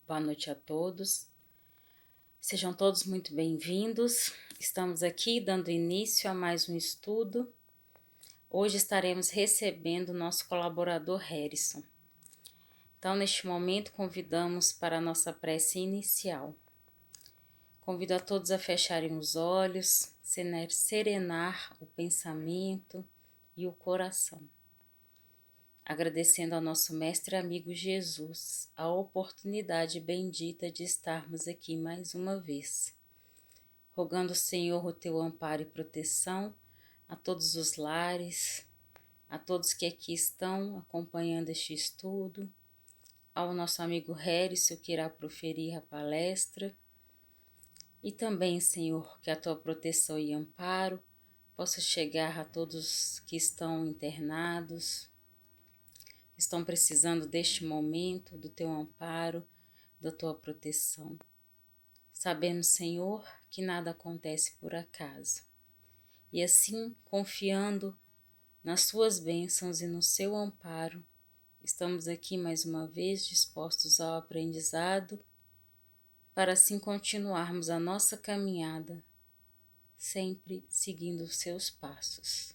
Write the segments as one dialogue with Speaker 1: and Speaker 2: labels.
Speaker 1: Boa noite a todos. Sejam todos muito bem-vindos. Estamos aqui dando início a mais um estudo. Hoje estaremos recebendo o nosso colaborador Harrison. Então, neste momento, convidamos para a nossa prece inicial. Convido a todos a fecharem os olhos, serenar o pensamento e o coração. Agradecendo ao nosso mestre e amigo Jesus a oportunidade bendita de estarmos aqui mais uma vez. Rogando, Senhor, o teu amparo e proteção a todos os lares, a todos que aqui estão acompanhando este estudo, ao nosso amigo Harrison que irá proferir a palestra, e também, Senhor, que a tua proteção e amparo possa chegar a todos que estão internados, estão precisando deste momento, do teu amparo, da tua proteção. Sabemos, Senhor, que nada acontece por acaso. E assim, confiando nas suas bênçãos e no seu amparo, estamos aqui mais uma vez dispostos ao aprendizado, para assim continuarmos a nossa caminhada, sempre seguindo os seus passos.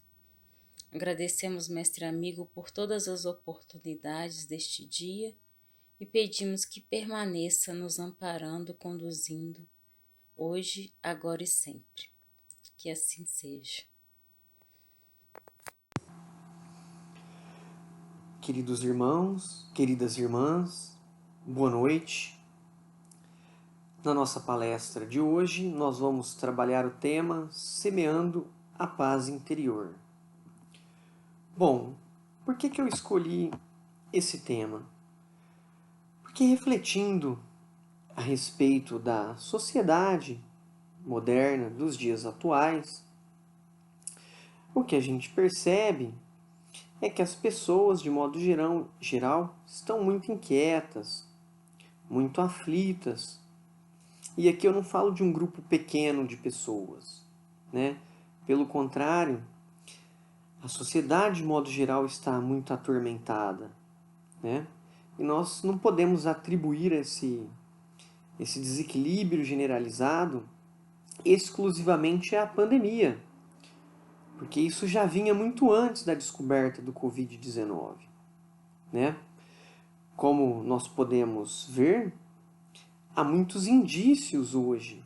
Speaker 1: Agradecemos, mestre amigo, por todas as oportunidades deste dia e pedimos que permaneça nos amparando, conduzindo, hoje, agora e sempre. Que assim seja.
Speaker 2: Queridos irmãos, queridas irmãs, boa noite. Na nossa palestra de hoje, nós vamos trabalhar o tema Semeando a Paz Interior. Bom, por que eu escolhi esse tema? Porque refletindo a respeito da sociedade moderna dos dias atuais, o que a gente percebe é que as pessoas, de modo geral, estão muito inquietas, muito aflitas. E aqui eu não falo de um grupo pequeno de pessoas, né? Pelo contrário, a sociedade, de modo geral, está muito atormentada, né? E nós não podemos atribuir esse desequilíbrio generalizado exclusivamente à pandemia, porque isso já vinha muito antes da descoberta do Covid-19, né? Como nós podemos ver, há muitos indícios hoje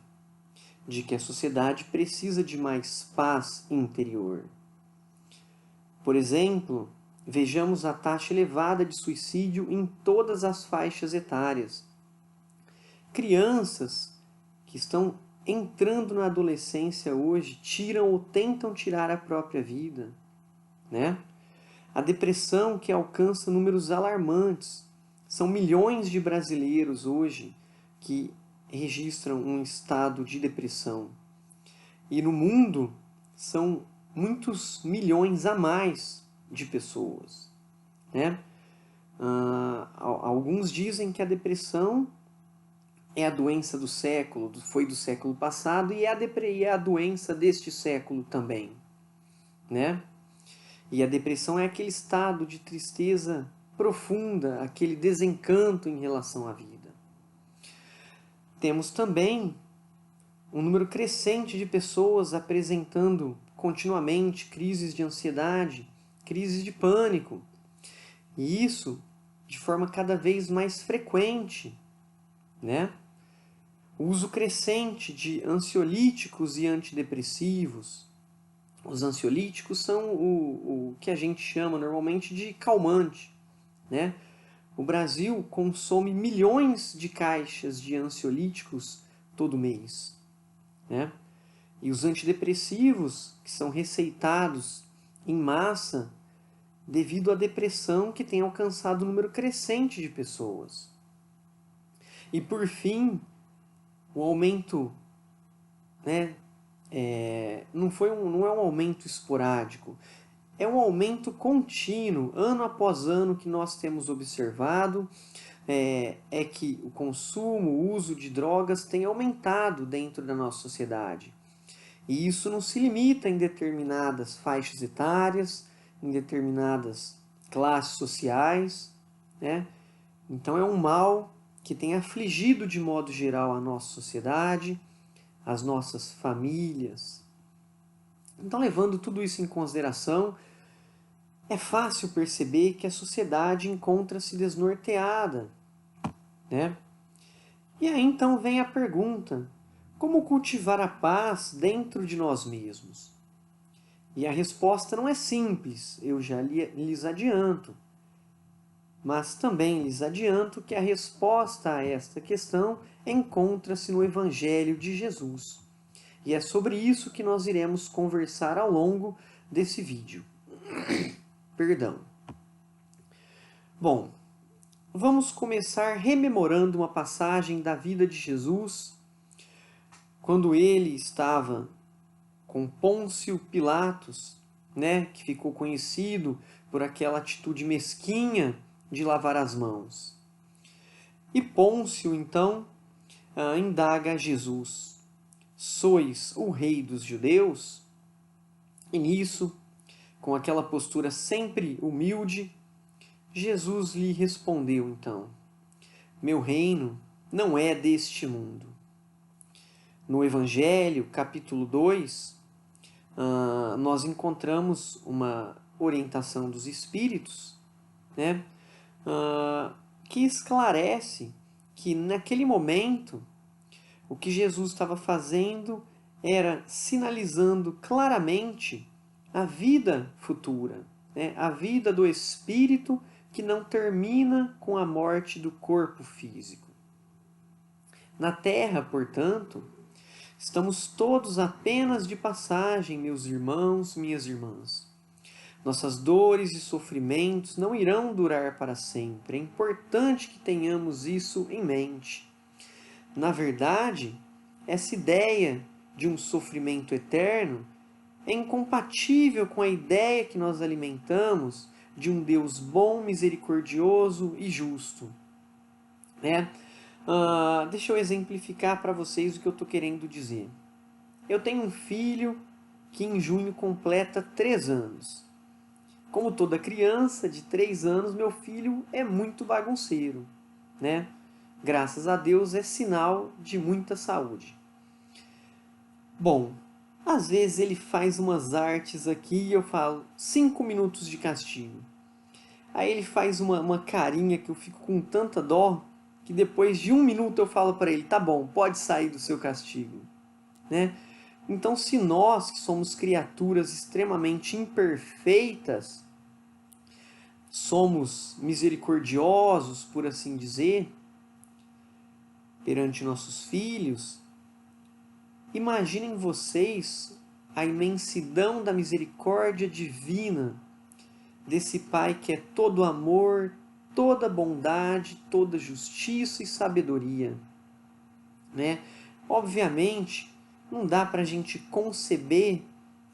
Speaker 2: de que a sociedade precisa de mais paz interior. Por exemplo, vejamos a taxa elevada de suicídio em todas as faixas etárias. Crianças que estão entrando na adolescência hoje tiram ou tentam tirar a própria vida, né? A depressão que alcança números alarmantes. São milhões de brasileiros hoje que registram um estado de depressão. E no mundo são muitos milhões a mais de pessoas, né? Alguns dizem que a depressão é a doença do século, foi do século passado e é a doença deste século também, né? E a depressão é aquele estado de tristeza profunda, aquele desencanto em relação à vida. Temos também um número crescente de pessoas apresentando continuamente crises de ansiedade, crises de pânico. E isso de forma cada vez mais frequente, né? O uso crescente de ansiolíticos e antidepressivos. Os ansiolíticos são o que a gente chama normalmente de calmante, né? O Brasil consome milhões de caixas de ansiolíticos todo mês, né? E os antidepressivos, que são receitados em massa devido à depressão que tem alcançado um número crescente de pessoas. E por fim, o aumento, né, não é um aumento esporádico, é um aumento contínuo, ano após ano, que nós temos observado, é que o consumo, o uso de drogas tem aumentado dentro da nossa sociedade. E isso não se limita em determinadas faixas etárias, em determinadas classes sociais, né? Então é um mal que tem afligido de modo geral a nossa sociedade, as nossas famílias. Então, levando tudo isso em consideração, é fácil perceber que a sociedade encontra-se desnorteada, né? E aí então vem a pergunta: como cultivar a paz dentro de nós mesmos? E a resposta não é simples, eu já lhes adianto. Mas também lhes adianto que a resposta a esta questão encontra-se no Evangelho de Jesus. E é sobre isso que nós iremos conversar ao longo desse vídeo. Perdão. Bom, vamos começar rememorando uma passagem da vida de Jesus, quando ele estava com Pôncio Pilatos, né, que ficou conhecido por aquela atitude mesquinha de lavar as mãos. E Pôncio, então, indaga a Jesus: sois o rei dos judeus? E nisso, com aquela postura sempre humilde, Jesus lhe respondeu então: meu reino não é deste mundo. No Evangelho, capítulo 2, nós encontramos uma orientação dos Espíritos, né, que esclarece que naquele momento o que Jesus estava fazendo era sinalizando claramente a vida futura, né, a vida do Espírito que não termina com a morte do corpo físico. Na Terra, portanto, estamos todos apenas de passagem, meus irmãos, minhas irmãs. Nossas dores e sofrimentos não irão durar para sempre. É importante que tenhamos isso em mente. Na verdade, essa ideia de um sofrimento eterno é incompatível com a ideia que nós alimentamos de um Deus bom, misericordioso e justo. Né? Deixa eu exemplificar para vocês o que eu estou querendo dizer. Eu tenho um filho que em junho completa 3 anos. Como toda criança de 3 anos, meu filho é muito bagunceiro, né? Graças a Deus é sinal de muita saúde. Bom, às vezes ele faz umas artes aqui e eu falo 5 minutos de castigo. Aí ele faz uma carinha que eu fico com tanta dó que depois de 1 minuto eu falo para ele: tá bom, pode sair do seu castigo, né? Então, se nós, que somos criaturas extremamente imperfeitas, somos misericordiosos, por assim dizer, perante nossos filhos, imaginem vocês a imensidão da misericórdia divina desse Pai que é todo amor, toda bondade, toda justiça e sabedoria, né? Obviamente, não dá para a gente conceber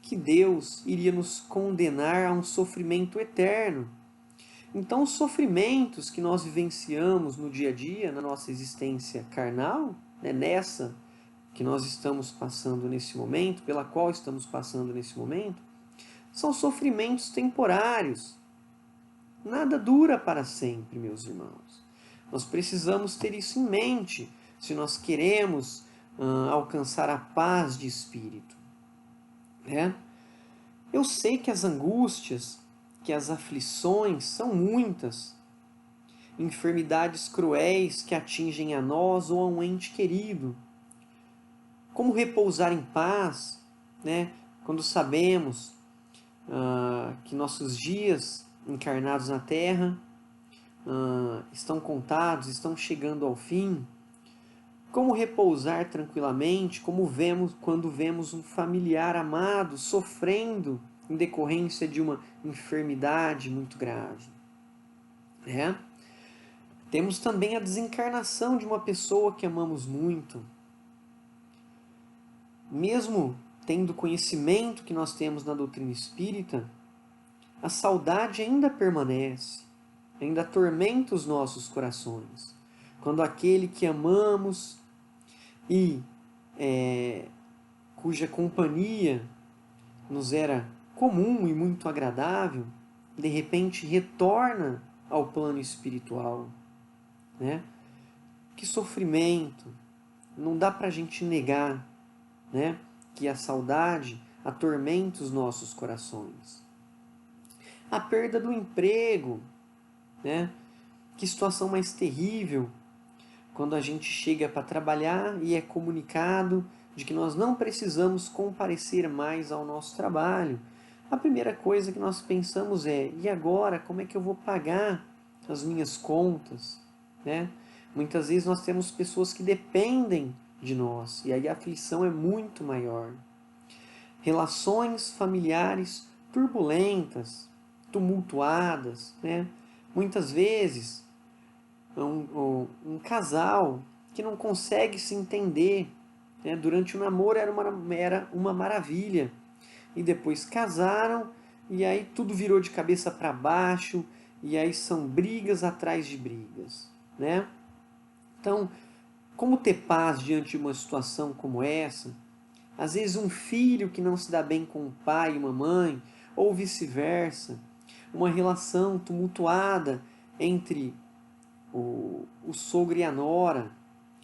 Speaker 2: que Deus iria nos condenar a um sofrimento eterno. Então, os sofrimentos que nós vivenciamos no dia a dia, na nossa existência carnal, né, nessa que nós estamos passando nesse momento, pela qual estamos passando nesse momento, são sofrimentos temporários. Nada dura para sempre, meus irmãos. Nós precisamos ter isso em mente se nós queremos alcançar a paz de espírito, né? Eu sei que as angústias, que as aflições são muitas, enfermidades cruéis que atingem a nós ou a um ente querido. Como repousar em paz, né, quando sabemos que nossos dias encarnados na Terra estão contados, estão chegando ao fim? Como repousar tranquilamente quando vemos um familiar amado sofrendo em decorrência de uma enfermidade muito grave, né? Temos também a desencarnação de uma pessoa que amamos muito. Mesmo tendo o conhecimento que nós temos na doutrina espírita, a saudade ainda permanece, ainda atormenta os nossos corações. Quando aquele que amamos e cuja companhia nos era comum e muito agradável, de repente retorna ao plano espiritual, né? que sofrimento. Não dá para a gente negar, né, que a saudade atormenta os nossos corações. A perda do emprego, né? Que situação mais terrível quando a gente chega para trabalhar e é comunicado de que nós não precisamos comparecer mais ao nosso trabalho. A primeira coisa que nós pensamos é: e agora, como é que eu vou pagar as minhas contas? Né? Muitas vezes nós temos pessoas que dependem de nós e aí a aflição é muito maior. Relações familiares turbulentas, tumultuadas, né? Muitas vezes um casal que não consegue se entender, né? Durante o namoro era uma maravilha, e depois casaram e aí tudo virou de cabeça para baixo, e aí são brigas atrás de brigas, né? Então, como ter paz diante de uma situação como essa? Às vezes um filho que não se dá bem com um pai e uma mãe, ou vice-versa, uma relação tumultuada entre o sogro e a nora,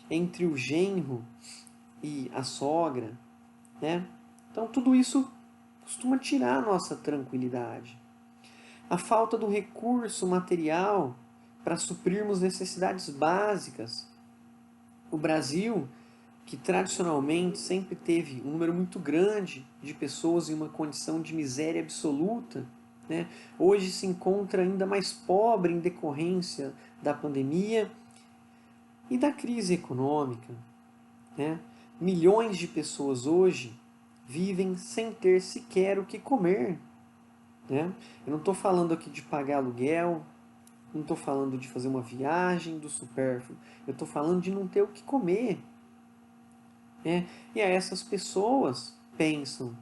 Speaker 2: entre o genro e a sogra, né? Então tudo isso costuma tirar a nossa tranquilidade. A falta do recurso material para suprirmos necessidades básicas. O Brasil, que tradicionalmente sempre teve um número muito grande de pessoas em uma condição de miséria absoluta, né? Hoje se encontra ainda mais pobre em decorrência da pandemia e da crise econômica. Né? Milhões de pessoas hoje vivem sem ter sequer o que comer. Né? Eu não estou falando aqui de pagar aluguel, não estou falando de fazer uma viagem do supérfluo, eu estou falando de não ter o que comer. Né? E aí essas pessoas pensam: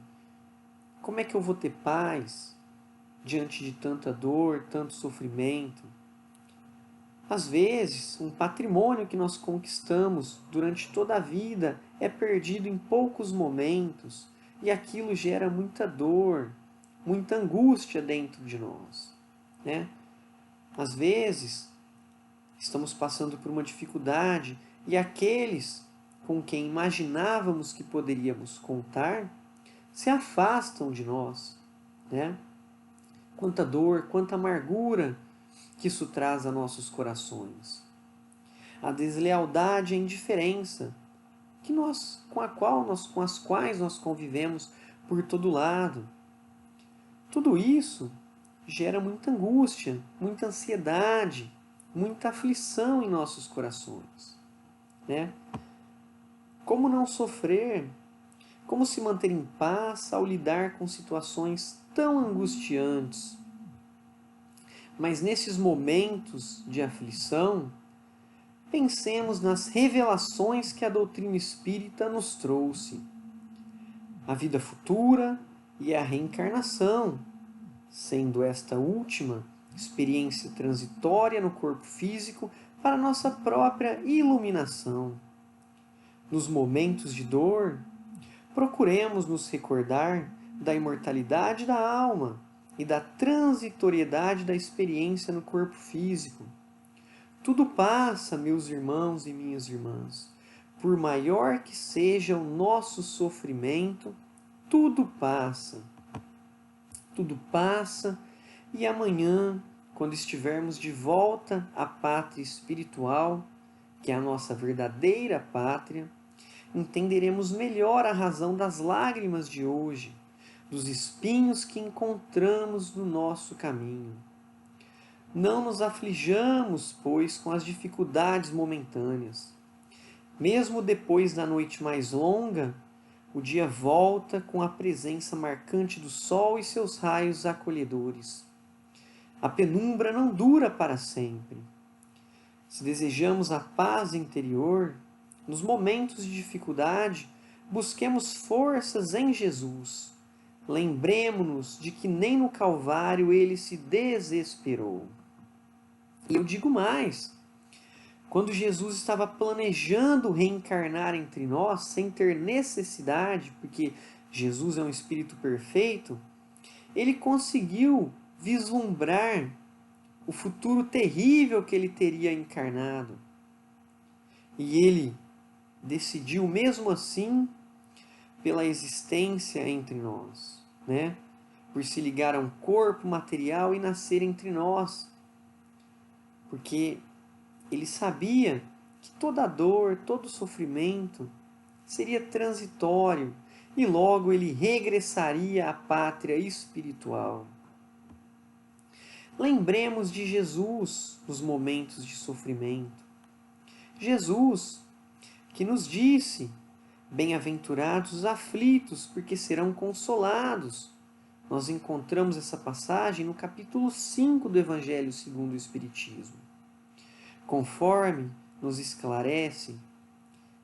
Speaker 2: como é que eu vou ter paz diante de tanta dor, tanto sofrimento? Às vezes, um patrimônio que nós conquistamos durante toda a vida é perdido em poucos momentos, e aquilo gera muita dor, muita angústia dentro de nós. Né? Às vezes, estamos passando por uma dificuldade e aqueles com quem imaginávamos que poderíamos contar se afastam de nós. Né? Quanta dor, quanta amargura que isso traz a nossos corações. A deslealdade e a indiferença com as quais nós convivemos por todo lado. Tudo isso gera muita angústia, muita ansiedade, muita aflição em nossos corações. Né? Como não sofrer? Como se manter em paz ao lidar com situações tão angustiantes? Mas nesses momentos de aflição, pensemos nas revelações que a doutrina espírita nos trouxe. A vida futura e a reencarnação, sendo esta última experiência transitória no corpo físico para nossa própria iluminação. Nos momentos de dor, procuremos nos recordar da imortalidade da alma e da transitoriedade da experiência no corpo físico. Tudo passa, meus irmãos e minhas irmãs. Por maior que seja o nosso sofrimento, tudo passa. Tudo passa e amanhã, quando estivermos de volta à pátria espiritual, que é a nossa verdadeira pátria, entenderemos melhor a razão das lágrimas de hoje, dos espinhos que encontramos no nosso caminho. Não nos aflijamos, pois, com as dificuldades momentâneas. Mesmo depois da noite mais longa, o dia volta com a presença marcante do sol e seus raios acolhedores. A penumbra não dura para sempre. Se desejamos a paz interior, nos momentos de dificuldade, busquemos forças em Jesus. Lembremo-nos de que nem no Calvário ele se desesperou. E eu digo mais: quando Jesus estava planejando reencarnar entre nós, sem ter necessidade, porque Jesus é um Espírito perfeito, ele conseguiu vislumbrar o futuro terrível que ele teria encarnado. e ele decidiu mesmo assim pela existência entre nós, né? Por se ligar a um corpo material e nascer entre nós, porque ele sabia que toda dor, todo sofrimento seria transitório e logo ele regressaria à pátria espiritual. Lembremos de Jesus nos momentos de sofrimento. Jesus que nos disse: bem-aventurados os aflitos, porque serão consolados. Nós encontramos essa passagem no capítulo 5 do Evangelho segundo o Espiritismo. Conforme nos esclarece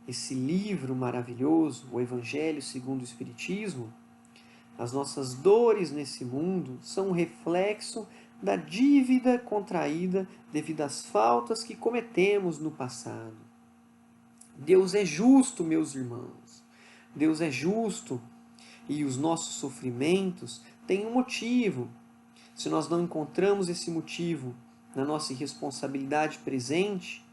Speaker 2: esse livro maravilhoso, o Evangelho segundo o Espiritismo, as nossas dores nesse mundo são um reflexo da dívida contraída devido às faltas que cometemos no passado. Deus é justo, meus irmãos. Deus é justo e os nossos sofrimentos têm um motivo. Se nós não encontramos esse motivo na nossa irresponsabilidade presente,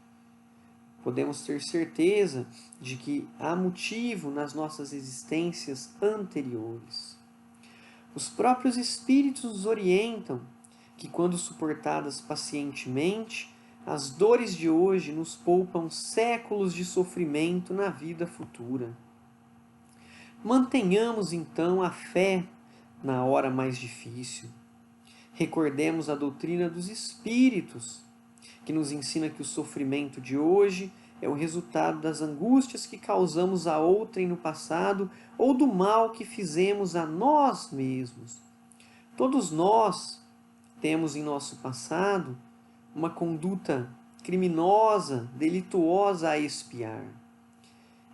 Speaker 2: podemos ter certeza de que há motivo nas nossas existências anteriores. Os próprios Espíritos nos orientam que, quando suportadas pacientemente, as dores de hoje nos poupam séculos de sofrimento na vida futura. Mantenhamos então a fé na hora mais difícil. Recordemos a doutrina dos Espíritos, que nos ensina que o sofrimento de hoje é o resultado das angústias que causamos a outrem no passado ou do mal que fizemos a nós mesmos. Todos nós temos em nosso passado uma conduta criminosa, delituosa a expiar.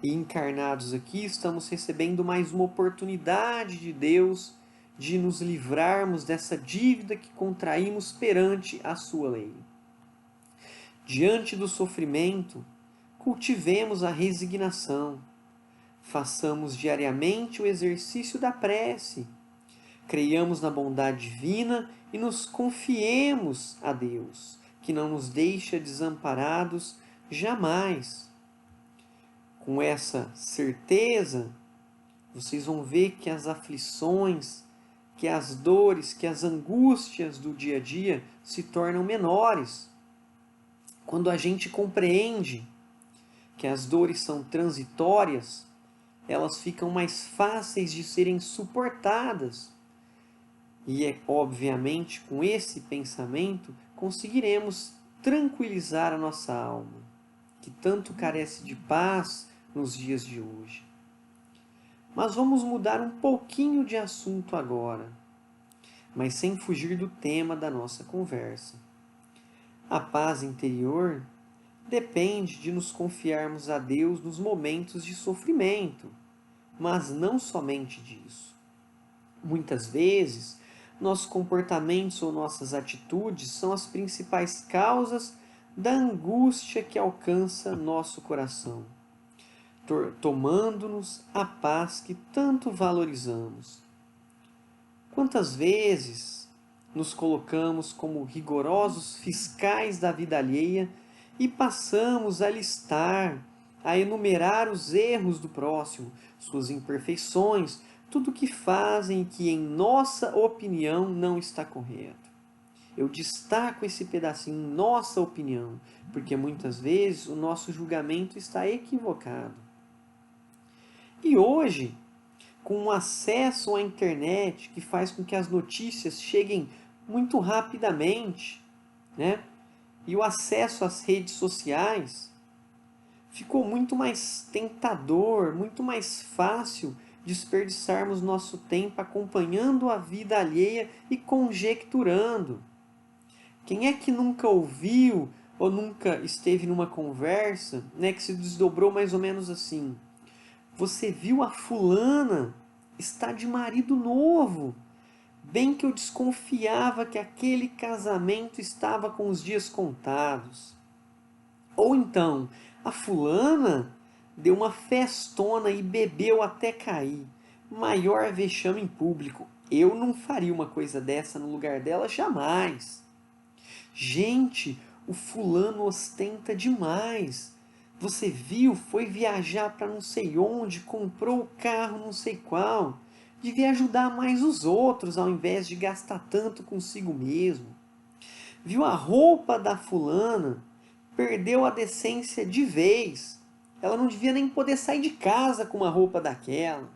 Speaker 2: E encarnados aqui, estamos recebendo mais uma oportunidade de Deus de nos livrarmos dessa dívida que contraímos perante a sua lei. Diante do sofrimento, cultivemos a resignação. Façamos diariamente o exercício da prece. Creiamos na bondade divina e nos confiemos a Deus, que não nos deixa desamparados jamais. Com essa certeza, vocês vão ver que as aflições, que as dores, que as angústias do dia a dia se tornam menores. Quando a gente compreende que as dores são transitórias, elas ficam mais fáceis de serem suportadas. E é obviamente com esse pensamento conseguiremos tranquilizar a nossa alma, que tanto carece de paz nos dias de hoje. Mas vamos mudar um pouquinho de assunto agora, mas sem fugir do tema da nossa conversa. A paz interior depende de nos confiarmos a Deus nos momentos de sofrimento, mas não somente disso. Muitas vezes, nossos comportamentos ou nossas atitudes são as principais causas da angústia que alcança nosso coração, tomando-nos a paz que tanto valorizamos. Quantas vezes nos colocamos como rigorosos fiscais da vida alheia e passamos a listar, a enumerar os erros do próximo, suas imperfeições, tudo o que fazem e que, em nossa opinião, não está correto. Eu destaco esse pedacinho, nossa opinião, porque muitas vezes o nosso julgamento está equivocado. E hoje, com o acesso à internet, que faz com que as notícias cheguem muito rapidamente, né? E o acesso às redes sociais, ficou muito mais tentador, muito mais fácil desperdiçarmos nosso tempo acompanhando a vida alheia e conjecturando. Quem é que nunca ouviu ou nunca esteve numa conversa, né, que se desdobrou mais ou menos assim? Você viu a fulana? Está de marido novo. Bem que eu desconfiava que aquele casamento estava com os dias contados. Ou então, a fulana deu uma festona e bebeu até cair. Maior vexame em público. Eu não faria uma coisa dessa no lugar dela jamais. Gente, o fulano ostenta demais. Você viu, foi viajar para não sei onde, comprou o carro não sei qual. Devia ajudar mais os outros ao invés de gastar tanto consigo mesmo. Viu a roupa da fulana, perdeu a decência de vez. Ela não devia nem poder sair de casa com uma roupa daquela.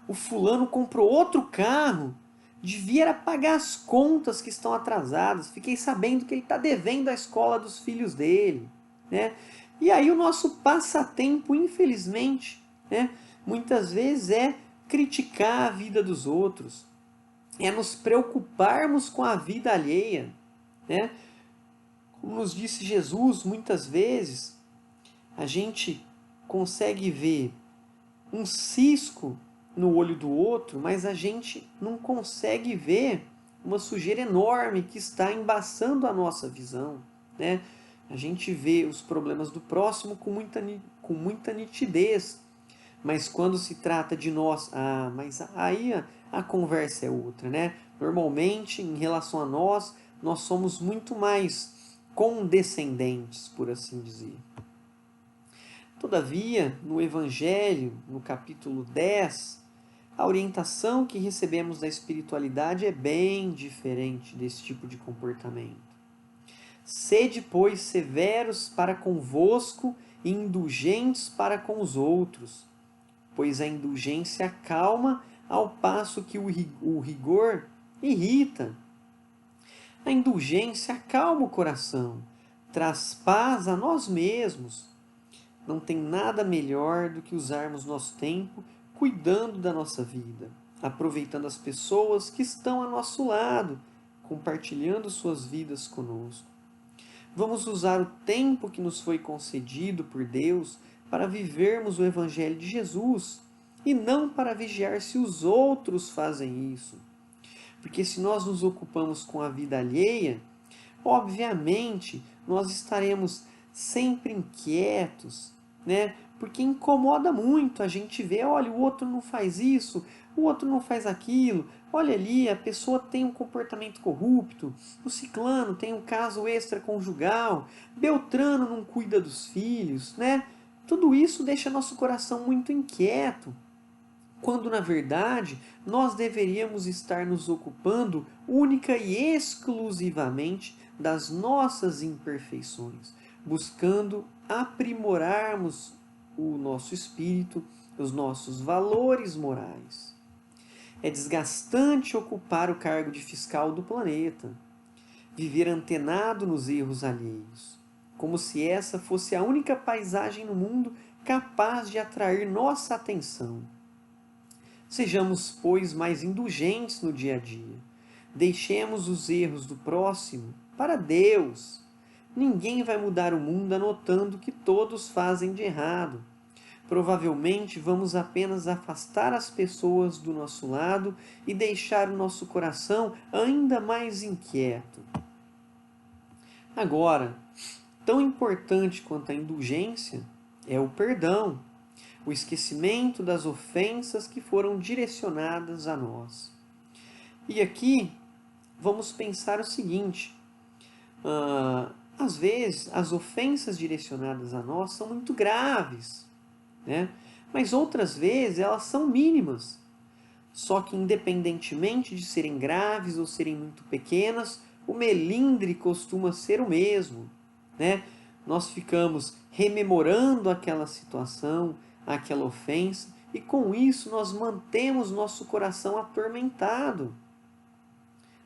Speaker 2: O fulano comprou outro carro, devia era pagar as contas que estão atrasadas. Fiquei sabendo que ele está devendo a escola dos filhos dele, né? E aí o nosso passatempo, infelizmente, né, muitas vezes é criticar a vida dos outros, é nos preocuparmos com a vida alheia, né? Como nos disse Jesus, muitas vezes a gente consegue ver um cisco no olho do outro, mas a gente não consegue ver uma sujeira enorme que está embaçando a nossa visão, né? A gente vê os problemas do próximo com muita nitidez, mas quando se trata de nós, mas aí a conversa é outra, né? Normalmente, em relação a nós, nós somos muito mais condescendentes, por assim dizer. Todavia, no Evangelho, no capítulo 10, a orientação que recebemos da espiritualidade é bem diferente desse tipo de comportamento. Sede, pois, severos para convosco e indulgentes para com os outros, pois a indulgência acalma, ao passo que o rigor irrita. A indulgência acalma o coração, traz paz a nós mesmos. Não tem nada melhor do que usarmos nosso tempo cuidando da nossa vida, aproveitando as pessoas que estão a nosso lado, compartilhando suas vidas conosco. Vamos usar o tempo que nos foi concedido por Deus para vivermos o Evangelho de Jesus e não para vigiar se os outros fazem isso. Porque se nós nos ocupamos com a vida alheia, obviamente nós estaremos sempre inquietos, né? Porque incomoda muito a gente ver, olha, o outro não faz isso, o outro não faz aquilo, olha ali, a pessoa tem um comportamento corrupto, o ciclano tem um caso extraconjugal, Beltrano não cuida dos filhos, né? Tudo isso deixa nosso coração muito inquieto, quando na verdade nós deveríamos estar nos ocupando única e exclusivamente das nossas imperfeições, buscando aprimorarmos o nosso espírito, os nossos valores morais. É desgastante ocupar o cargo de fiscal do planeta, viver antenado nos erros alheios, como se essa fosse a única paisagem no mundo capaz de atrair nossa atenção. Sejamos, pois, mais indulgentes no dia a dia. Deixemos os erros do próximo para Deus. Ninguém vai mudar o mundo anotando o que todos fazem de errado. Provavelmente vamos apenas afastar as pessoas do nosso lado e deixar o nosso coração ainda mais inquieto. Agora, tão importante quanto a indulgência é o perdão, o esquecimento das ofensas que foram direcionadas a nós. E aqui vamos pensar o seguinte: às vezes as ofensas direcionadas a nós são muito graves, né? Mas outras vezes elas são mínimas. Só que independentemente de serem graves ou serem muito pequenas, o melindre costuma ser o mesmo, né? Nós ficamos rememorando aquela situação, aquela ofensa, e com isso nós mantemos nosso coração atormentado.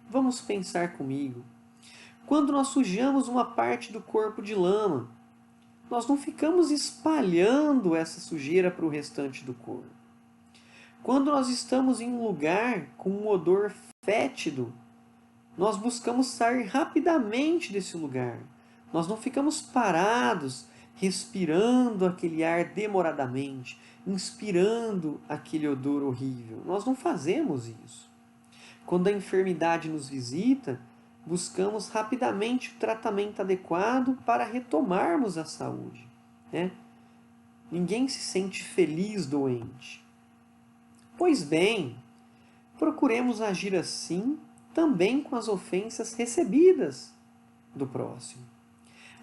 Speaker 2: Vamos pensar comigo. Quando nós sujamos uma parte do corpo de lama, nós não ficamos espalhando essa sujeira para o restante do corpo. Quando nós estamos em um lugar com um odor fétido, nós buscamos sair rapidamente desse lugar. Nós não ficamos parados, respirando aquele ar demoradamente, inspirando aquele odor horrível. Nós não fazemos isso. Quando a enfermidade nos visita, buscamos rapidamente o tratamento adequado para retomarmos a saúde, né? Ninguém se sente feliz doente. Pois bem, procuremos agir assim também com as ofensas recebidas do próximo.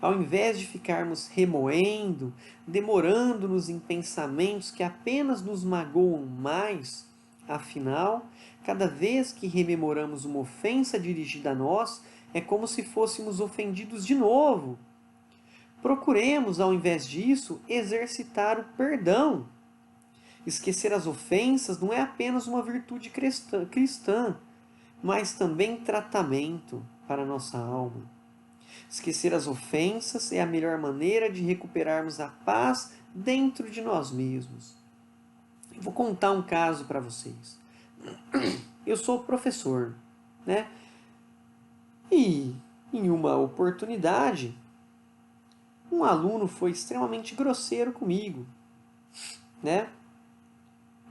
Speaker 2: Ao invés de ficarmos remoendo, demorando-nos em pensamentos que apenas nos magoam mais, afinal, cada vez que rememoramos uma ofensa dirigida a nós, é como se fôssemos ofendidos de novo. Procuremos, ao invés disso, exercitar o perdão. Esquecer as ofensas não é apenas uma virtude cristã, mas também tratamento para a nossa alma. Esquecer as ofensas é a melhor maneira de recuperarmos a paz dentro de nós mesmos. Eu vou contar um caso para vocês. Eu sou professor, né? E em uma oportunidade, um aluno foi extremamente grosseiro comigo, né?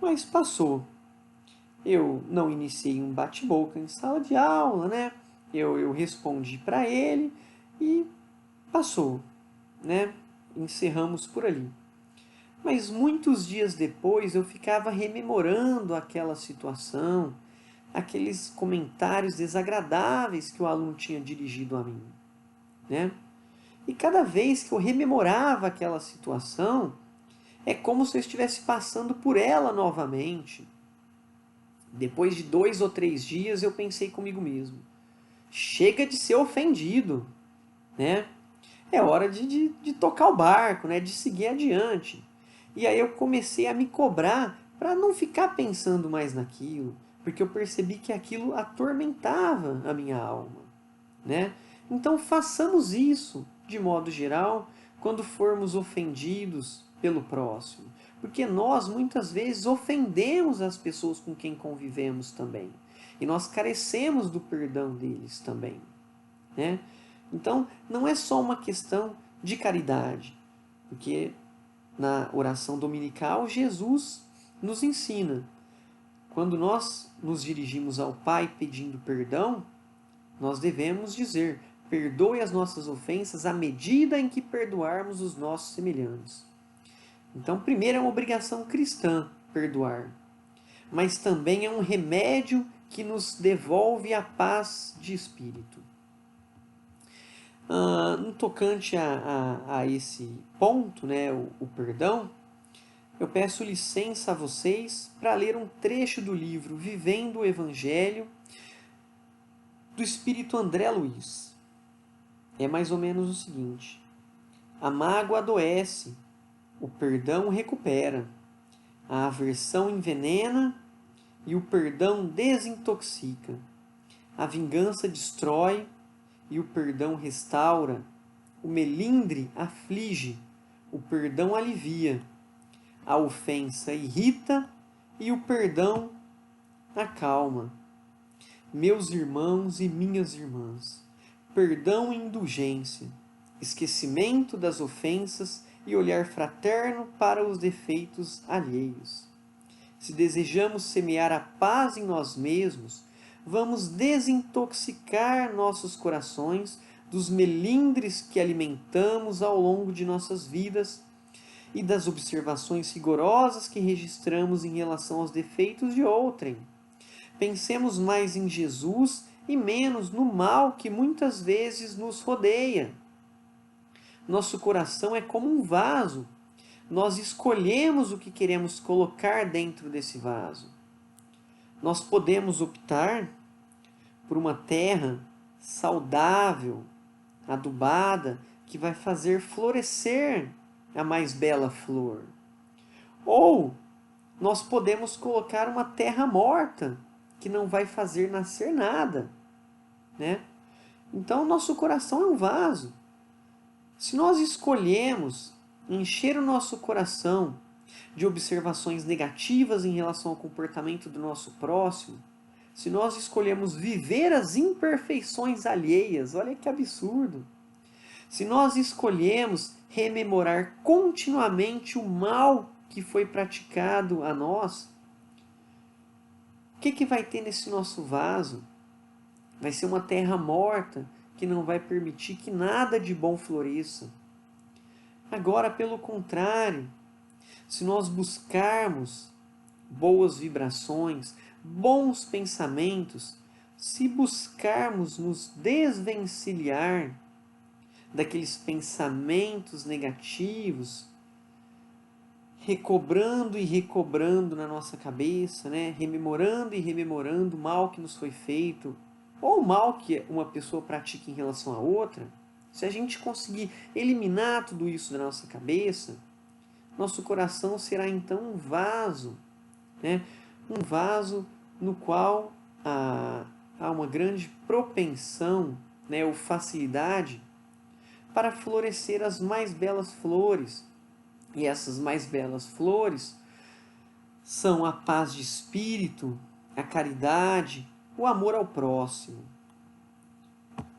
Speaker 2: Mas passou. Eu não iniciei um bate-boca em sala de aula, né? Eu respondi para ele e passou, né? Encerramos por ali. Mas muitos dias depois eu ficava rememorando aquela situação, aqueles comentários desagradáveis que o aluno tinha dirigido a mim, né? E cada vez que eu rememorava aquela situação, é como se eu estivesse passando por ela novamente. Depois de 2 ou 3 dias, eu pensei comigo mesmo: chega de ser ofendido, né? É hora de tocar o barco, né? De seguir adiante. E aí eu comecei a me cobrar para não ficar pensando mais naquilo, porque eu percebi que aquilo atormentava a minha alma, né? Então façamos isso, de modo geral, quando formos ofendidos pelo próximo. Porque nós, muitas vezes, ofendemos as pessoas com quem convivemos também. E nós carecemos do perdão deles também, né? Então, não é só uma questão de caridade, porque na oração dominical, Jesus nos ensina. Quando nós nos dirigimos ao Pai pedindo perdão, nós devemos dizer: perdoe as nossas ofensas à medida em que perdoarmos os nossos semelhantes. Então, primeiro é uma obrigação cristã perdoar, mas também é um remédio que nos devolve a paz de espírito. No tocante a esse ponto, né, o perdão, eu peço licença a vocês para ler um trecho do livro Vivendo o Evangelho, do Espírito André Luiz. É mais ou menos o seguinte: a mágoa adoece, o perdão recupera, a aversão envenena e o perdão desintoxica, a vingança destrói e o perdão restaura, o melindre aflige, o perdão alivia, a ofensa irrita e o perdão acalma. Meus irmãos e minhas irmãs, perdão e indulgência, esquecimento das ofensas e olhar fraterno para os defeitos alheios. Se desejamos semear a paz em nós mesmos, vamos desintoxicar nossos corações dos melindres que alimentamos ao longo de nossas vidas e das observações rigorosas que registramos em relação aos defeitos de outrem. Pensemos mais em Jesus e menos no mal que muitas vezes nos rodeia. Nosso coração é como um vaso. Nós escolhemos o que queremos colocar dentro desse vaso. Nós podemos optar por uma terra saudável, adubada, que vai fazer florescer a mais bela flor. Ou nós podemos colocar uma terra morta, que não vai fazer nascer nada, né? Então, nosso coração é um vaso. Se nós escolhemos encher o nosso coração de observações negativas em relação ao comportamento do nosso próximo, se nós escolhemos viver as imperfeições alheias, olha que absurdo! Se nós escolhemos rememorar continuamente o mal que foi praticado a nós, o que vai ter nesse nosso vaso? Vai ser uma terra morta que não vai permitir que nada de bom floresça. Agora, pelo contrário, se nós buscarmos boas vibrações, bons pensamentos, se buscarmos nos desvencilhar daqueles pensamentos negativos, recobrando e recobrando na nossa cabeça, né? Rememorando e rememorando o mal que nos foi feito, ou o mal que uma pessoa pratica em relação a outra. Se a gente conseguir eliminar tudo isso da nossa cabeça, nosso coração será então um vaso, né? Um vaso no qual há uma grande propensão, né? Ou facilidade para florescer as mais belas flores. E essas mais belas flores são a paz de espírito, a caridade, o amor ao próximo.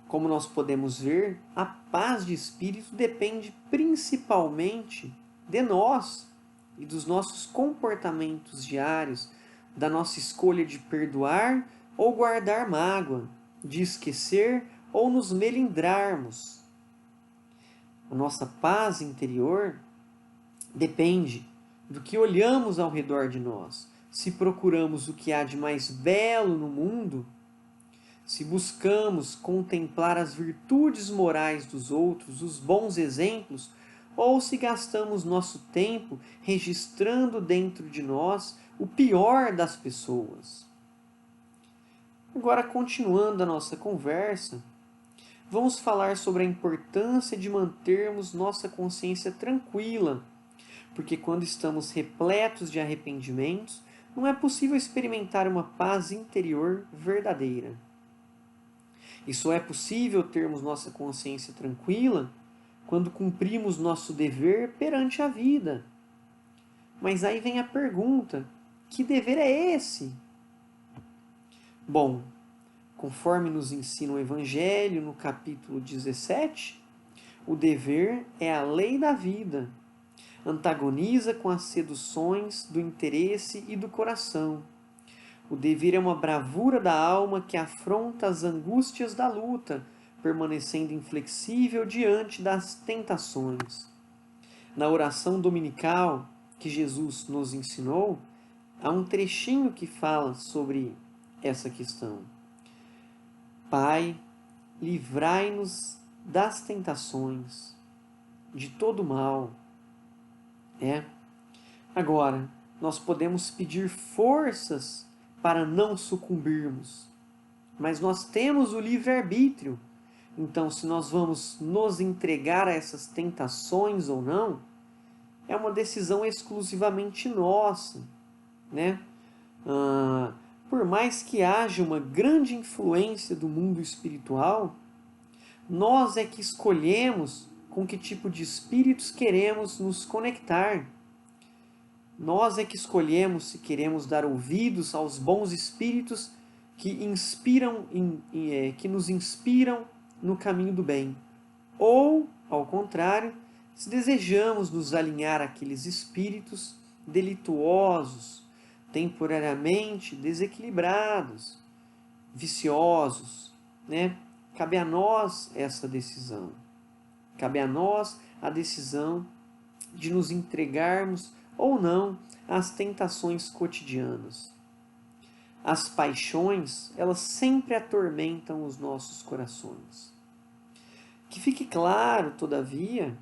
Speaker 2: Como nós podemos ver, a paz de espírito depende principalmente de nós e dos nossos comportamentos diários, da nossa escolha de perdoar ou guardar mágoa, de esquecer ou nos melindrarmos. A nossa paz interior depende do que olhamos ao redor de nós. Se procuramos o que há de mais belo no mundo, se buscamos contemplar as virtudes morais dos outros, os bons exemplos, ou se gastamos nosso tempo registrando dentro de nós o pior das pessoas. Agora, continuando a nossa conversa, vamos falar sobre a importância de mantermos nossa consciência tranquila, porque quando estamos repletos de arrependimentos, não é possível experimentar uma paz interior verdadeira. E só é possível termos nossa consciência tranquila quando cumprimos nosso dever perante a vida. Mas aí vem a pergunta: que dever é esse? Bom, conforme nos ensina o Evangelho no capítulo 17, o dever é a lei da vida. Antagoniza com as seduções do interesse e do coração. O dever é uma bravura da alma que afronta as angústias da luta, permanecendo inflexível diante das tentações. Na oração dominical que Jesus nos ensinou, há um trechinho que fala sobre essa questão. Pai, livrai-nos das tentações, de todo mal. Agora, nós podemos pedir forças para não sucumbirmos, mas nós temos o livre-arbítrio. Então, se nós vamos nos entregar a essas tentações ou não, é uma decisão exclusivamente nossa, né? Por mais que haja uma grande influência do mundo espiritual, nós é que escolhemos com que tipo de espíritos queremos nos conectar. Nós é que escolhemos se queremos dar ouvidos aos bons espíritos que nos inspiram no caminho do bem. Ou, ao contrário, se desejamos nos alinhar àqueles espíritos delituosos, temporariamente desequilibrados, viciosos, né? Cabe a nós essa decisão. Cabe a nós a decisão de nos entregarmos ou não às tentações cotidianas. As paixões, elas sempre atormentam os nossos corações. Que fique claro, todavia,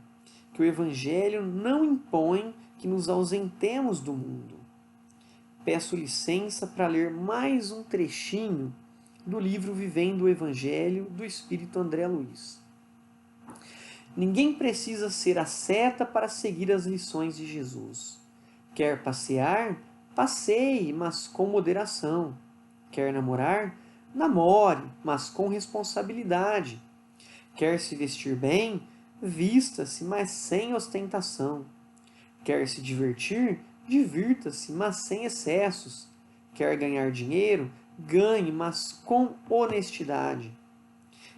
Speaker 2: que o Evangelho não impõe que nos ausentemos do mundo. Peço licença para ler mais um trechinho do livro Vivendo o Evangelho, do Espírito André Luiz. Ninguém precisa ser asceta para seguir as lições de Jesus. Quer passear? Passeie, mas com moderação. Quer namorar? Namore, mas com responsabilidade. Quer se vestir bem? Vista-se, mas sem ostentação. Quer se divertir? Divirta-se, mas sem excessos. Quer ganhar dinheiro? Ganhe, mas com honestidade.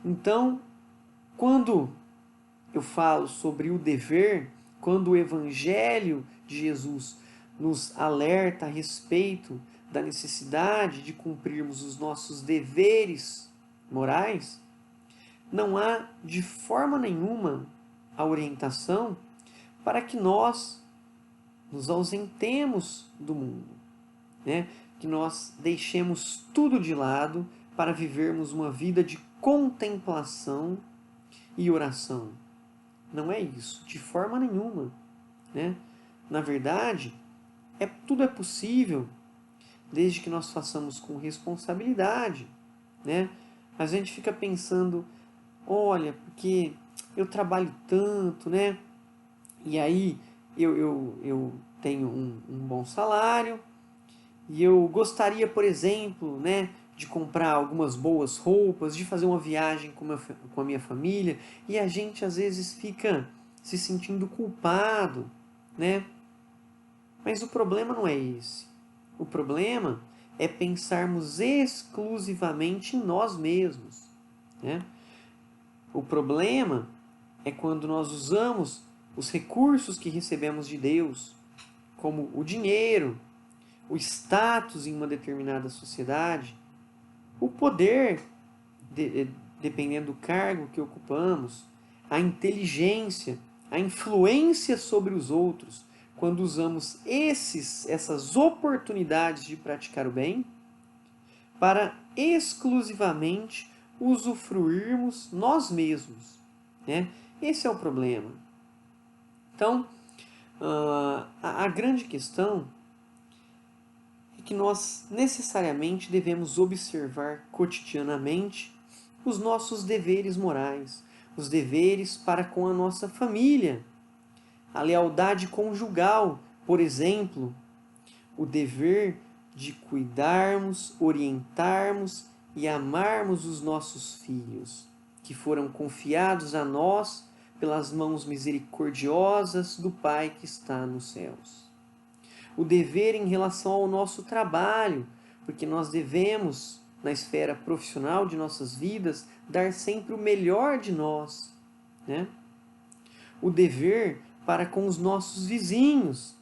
Speaker 2: Então, quando eu falo sobre o dever, quando o Evangelho de Jesus nos alerta a respeito da necessidade de cumprirmos os nossos deveres morais, não há de forma nenhuma a orientação para que nós nos ausentemos do mundo, né? Que nós deixemos tudo de lado para vivermos uma vida de contemplação e oração. Não é isso, de forma nenhuma, né? Na verdade, tudo é possível desde que nós façamos com responsabilidade, né? A gente fica pensando, olha, porque eu trabalho tanto, né? E aí eu tenho um bom salário e eu gostaria, por exemplo, né, de comprar algumas boas roupas, de fazer uma viagem com a minha família, e a gente às vezes fica se sentindo culpado, né? Mas o problema não é esse. O problema é pensarmos exclusivamente em nós mesmos, né? O problema é quando nós usamos os recursos que recebemos de Deus, como o dinheiro, o status em uma determinada sociedade, o poder, dependendo do cargo que ocupamos, a inteligência, a influência sobre os outros, quando usamos essas oportunidades de praticar o bem, para exclusivamente usufruirmos nós mesmos, né? Esse é o problema. Então, a grande questão é que nós necessariamente devemos observar cotidianamente os nossos deveres morais, os deveres para com a nossa família, a lealdade conjugal, por exemplo, o dever de cuidarmos, orientarmos e amarmos os nossos filhos, que foram confiados a nós pelas mãos misericordiosas do Pai que está nos céus. O dever em relação ao nosso trabalho, porque nós devemos, na esfera profissional de nossas vidas, dar sempre o melhor de nós, né? O dever para com os nossos vizinhos,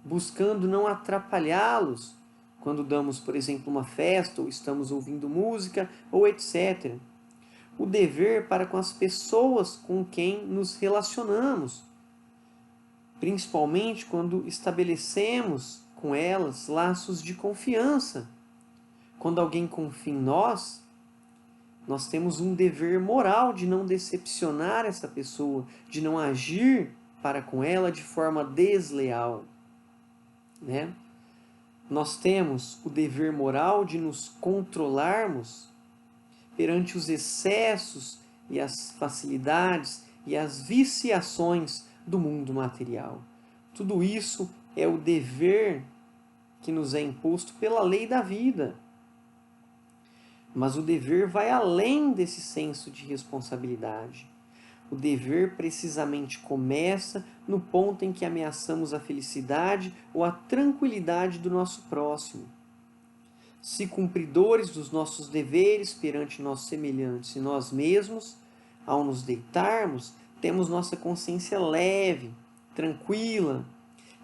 Speaker 2: buscando não atrapalhá-los quando damos, por exemplo, uma festa ou estamos ouvindo música ou etc. O dever para com as pessoas com quem nos relacionamos, principalmente quando estabelecemos com elas laços de confiança. Quando alguém confia em nós, nós temos um dever moral de não decepcionar essa pessoa, de não agir para com ela de forma desleal, né? Nós temos o dever moral de nos controlarmos perante os excessos e as facilidades e as viciações do mundo material. Tudo isso é o dever que nos é imposto pela lei da vida. Mas o dever vai além desse senso de responsabilidade. O dever precisamente começa no ponto em que ameaçamos a felicidade ou a tranquilidade do nosso próximo. Se cumpridores dos nossos deveres perante nossos semelhantes e nós mesmos, ao nos deitarmos, temos nossa consciência leve, tranquila,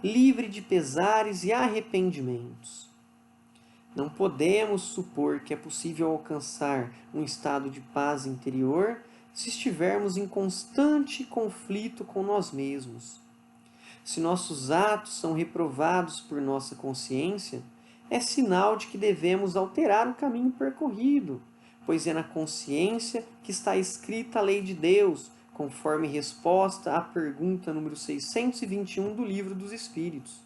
Speaker 2: livre de pesares e arrependimentos. Não podemos supor que é possível alcançar um estado de paz interior se estivermos em constante conflito com nós mesmos. Se nossos atos são reprovados por nossa consciência, é sinal de que devemos alterar o caminho percorrido, pois é na consciência que está escrita a lei de Deus, conforme resposta à pergunta número 621 do Livro dos Espíritos.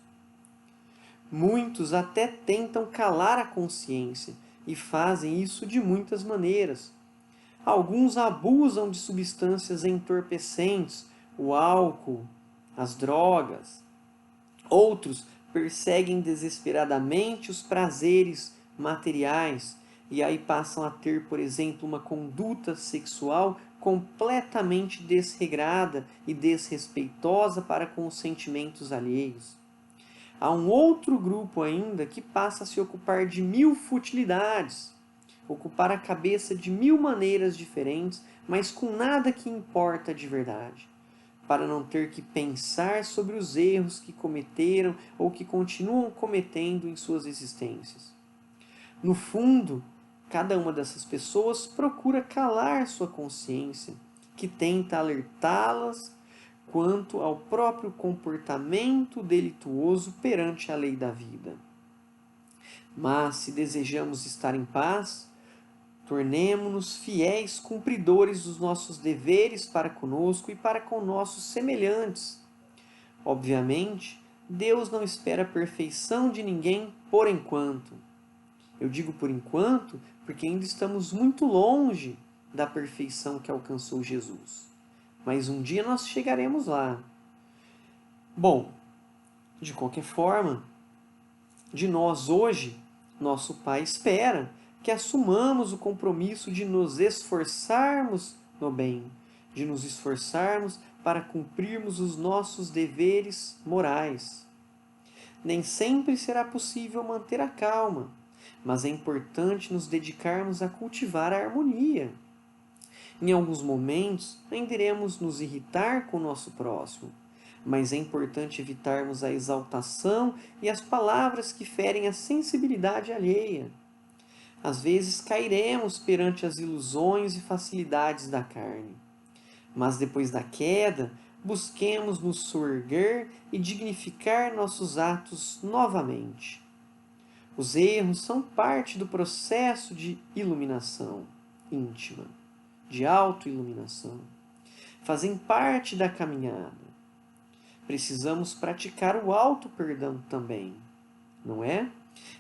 Speaker 2: Muitos até tentam calar a consciência e fazem isso de muitas maneiras. Alguns abusam de substâncias entorpecentes, o álcool, as drogas. Outros perseguem desesperadamente os prazeres materiais e aí passam a ter, por exemplo, uma conduta sexual completamente desregrada e desrespeitosa para com os sentimentos alheios. Há um outro grupo ainda que passa a se ocupar de 1000 futilidades, ocupar a cabeça de 1000 maneiras diferentes, mas com nada que importa de verdade, para não ter que pensar sobre os erros que cometeram ou que continuam cometendo em suas existências. No fundo, cada uma dessas pessoas procura calar sua consciência, que tenta alertá-las quanto ao próprio comportamento delituoso perante a lei da vida. Mas, se desejamos estar em paz, Tornemo-nos fiéis cumpridores dos nossos deveres para conosco e para com nossos semelhantes. Obviamente, Deus não espera a perfeição de ninguém por enquanto. Eu digo por enquanto porque ainda estamos muito longe da perfeição que alcançou Jesus. Mas um dia nós chegaremos lá. Bom, de qualquer forma, de nós hoje, nosso Pai espera que assumamos o compromisso de nos esforçarmos no bem, de nos esforçarmos para cumprirmos os nossos deveres morais. Nem sempre será possível manter a calma, mas é importante nos dedicarmos a cultivar a harmonia. Em alguns momentos, ainda iremos nos irritar com o nosso próximo, mas é importante evitarmos a exaltação e as palavras que ferem a sensibilidade alheia. Às vezes cairemos perante as ilusões e facilidades da carne, mas depois da queda, busquemos nos soerguer e dignificar nossos atos novamente. Os erros são parte do processo de iluminação íntima, de autoiluminação. Fazem parte da caminhada. Precisamos praticar o auto-perdão também, não é?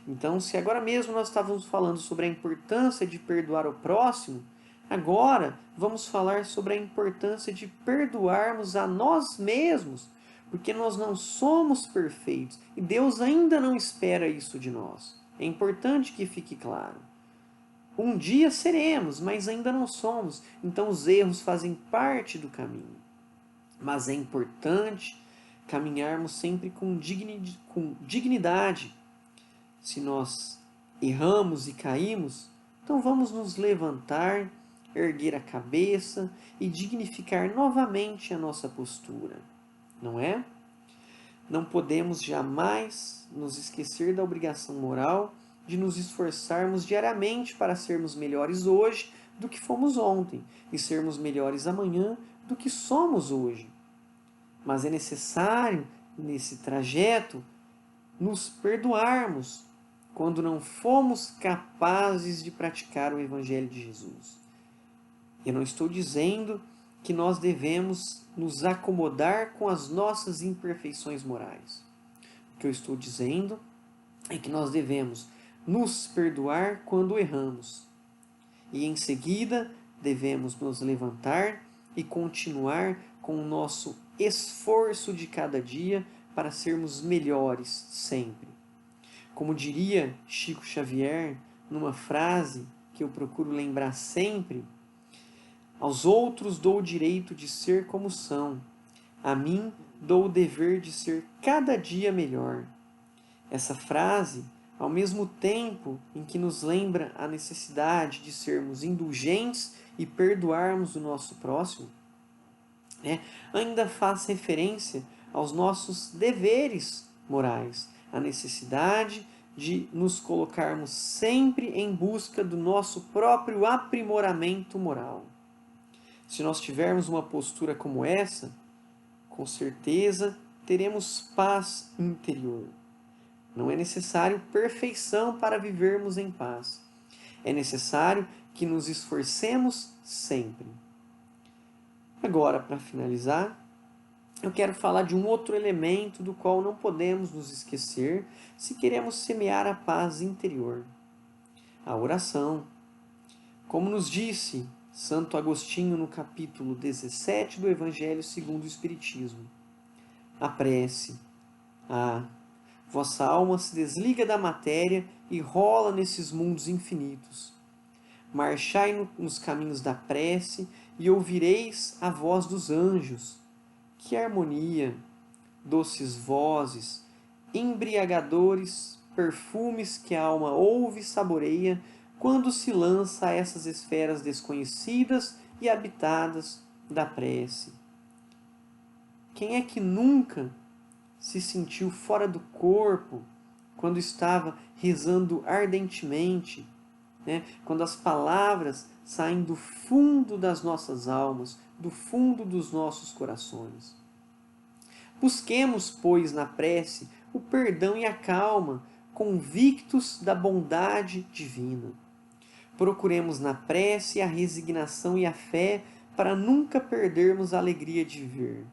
Speaker 2: Então, se agora mesmo nós estávamos falando sobre a importância de perdoar o próximo, agora vamos falar sobre a importância de perdoarmos a nós mesmos, porque nós não somos perfeitos e Deus ainda não espera isso de nós. É importante que fique claro. Um dia seremos, mas ainda não somos, então os erros fazem parte do caminho. Mas é importante caminharmos sempre com dignidade. Se nós erramos e caímos, então vamos nos levantar, erguer a cabeça e dignificar novamente a nossa postura, não é? Não podemos jamais nos esquecer da obrigação moral de nos esforçarmos diariamente para sermos melhores hoje do que fomos ontem e sermos melhores amanhã do que somos hoje. Mas é necessário, nesse trajeto, nos perdoarmos quando não fomos capazes de praticar o Evangelho de Jesus. Eu não estou dizendo que nós devemos nos acomodar com as nossas imperfeições morais. O que eu estou dizendo é que nós devemos nos perdoar quando erramos. E em seguida devemos nos levantar e continuar com o nosso esforço de cada dia para sermos melhores sempre. Como diria Chico Xavier, numa frase que eu procuro lembrar sempre, aos outros dou o direito de ser como são, a mim dou o dever de ser cada dia melhor. Essa frase, ao mesmo tempo em que nos lembra a necessidade de sermos indulgentes e perdoarmos o nosso próximo, ainda faz referência aos nossos deveres morais, a necessidade de nos colocarmos sempre em busca do nosso próprio aprimoramento moral. Se nós tivermos uma postura como essa, com certeza teremos paz interior. Não é necessário perfeição para vivermos em paz. É necessário que nos esforcemos sempre. Agora, para finalizar, eu quero falar de um outro elemento do qual não podemos nos esquecer se queremos semear a paz interior. A oração. Como nos disse Santo Agostinho no capítulo 17 do Evangelho segundo o Espiritismo. A prece. Vossa alma se desliga da matéria e rola nesses mundos infinitos. Marchai nos caminhos da prece e ouvireis a voz dos anjos. Que harmonia, doces vozes, embriagadores, perfumes que a alma ouve e saboreia quando se lança a essas esferas desconhecidas e habitadas da prece. Quem é que nunca se sentiu fora do corpo quando estava rezando ardentemente, quando as palavras saem do fundo das nossas almas, do fundo dos nossos corações? Busquemos, pois, na prece o perdão e a calma, convictos da bondade divina. Procuremos na prece a resignação e a fé para nunca perdermos a alegria de viver.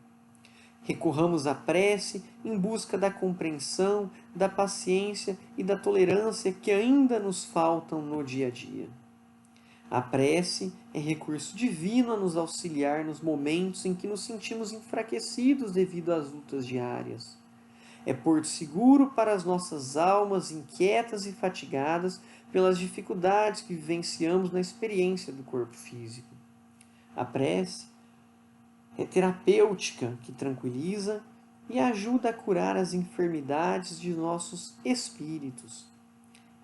Speaker 2: Recorramos à prece em busca da compreensão, da paciência e da tolerância que ainda nos faltam no dia a dia. A prece é recurso divino a nos auxiliar nos momentos em que nos sentimos enfraquecidos devido às lutas diárias. É porto seguro para as nossas almas inquietas e fatigadas pelas dificuldades que vivenciamos na experiência do corpo físico. A prece é terapêutica que tranquiliza e ajuda a curar as enfermidades de nossos espíritos.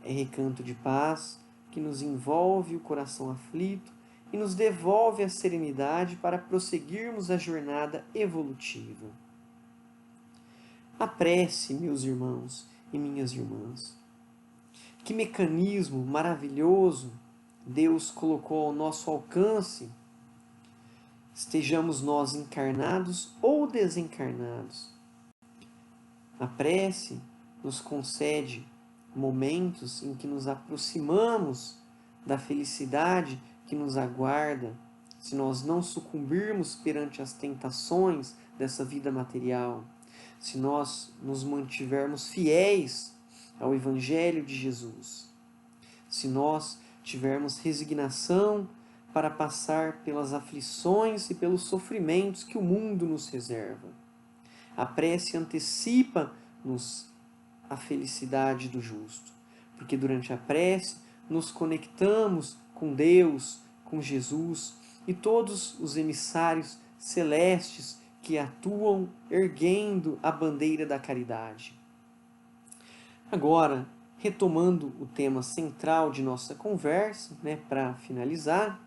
Speaker 2: É recanto de paz que nos envolve o coração aflito e nos devolve a serenidade para prosseguirmos a jornada evolutiva. A prece, meus irmãos e minhas irmãs. Que mecanismo maravilhoso Deus colocou ao nosso alcance, estejamos nós encarnados ou desencarnados. A prece nos concede momentos em que nos aproximamos da felicidade que nos aguarda se nós não sucumbirmos perante as tentações dessa vida material, se nós nos mantivermos fiéis ao Evangelho de Jesus, se nós tivermos resignação para passar pelas aflições e pelos sofrimentos que o mundo nos reserva. A prece antecipa-nos a felicidade do justo, porque durante a prece nos conectamos com Deus, com Jesus e todos os emissários celestes que atuam erguendo a bandeira da caridade. Agora, retomando o tema central de nossa conversa, para finalizar,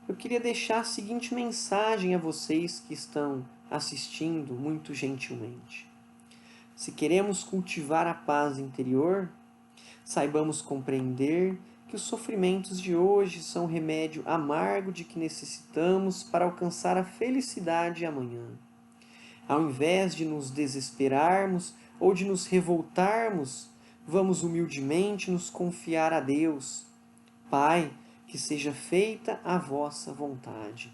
Speaker 2: eu queria deixar a seguinte mensagem a vocês que estão assistindo muito gentilmente. Se queremos cultivar a paz interior, saibamos compreender que os sofrimentos de hoje são o remédio amargo de que necessitamos para alcançar a felicidade amanhã. Ao invés de nos desesperarmos ou de nos revoltarmos, vamos humildemente nos confiar a Deus. Pai, que seja feita a vossa vontade.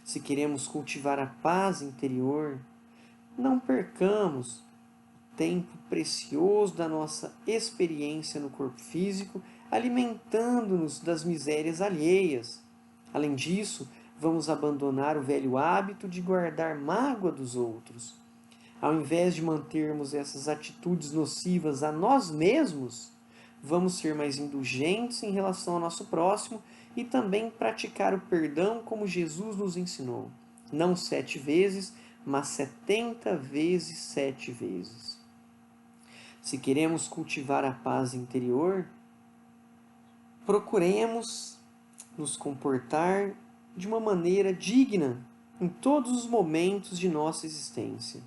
Speaker 2: Se queremos cultivar a paz interior, não percamos o tempo precioso da nossa experiência no corpo físico, alimentando-nos das misérias alheias. Além disso, vamos abandonar o velho hábito de guardar mágoa dos outros. Ao invés de mantermos essas atitudes nocivas a nós mesmos, vamos ser mais indulgentes em relação ao nosso próximo e também praticar o perdão como Jesus nos ensinou. Não 7 vezes, mas 70 vezes 7 vezes. Se queremos cultivar a paz interior, procuremos nos comportar de uma maneira digna em todos os momentos de nossa existência.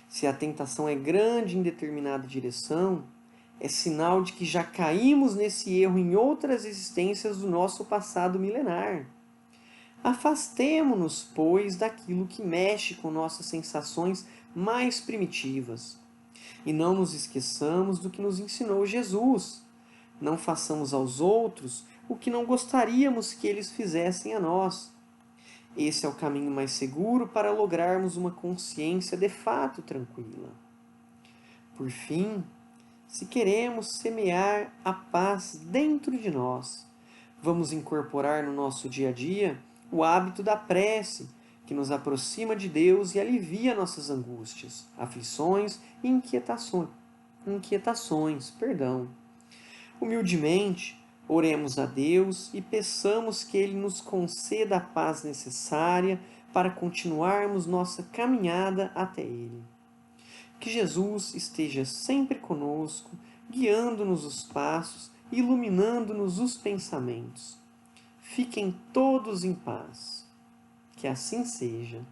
Speaker 2: Se a tentação é grande em determinada direção, é sinal de que já caímos nesse erro em outras existências do nosso passado milenar. Afastemo-nos, pois, daquilo que mexe com nossas sensações mais primitivas. E não nos esqueçamos do que nos ensinou Jesus. Não façamos aos outros o que não gostaríamos que eles fizessem a nós. Esse é o caminho mais seguro para lograrmos uma consciência de fato tranquila. Por fim, se queremos semear a paz dentro de nós, vamos incorporar no nosso dia a dia o hábito da prece, que nos aproxima de Deus e alivia nossas angústias, aflições e inquietações. Humildemente, oremos a Deus e peçamos que Ele nos conceda a paz necessária para continuarmos nossa caminhada até Ele. Que Jesus esteja sempre conosco, guiando-nos os passos, iluminando-nos os pensamentos. Fiquem todos em paz. Que assim seja.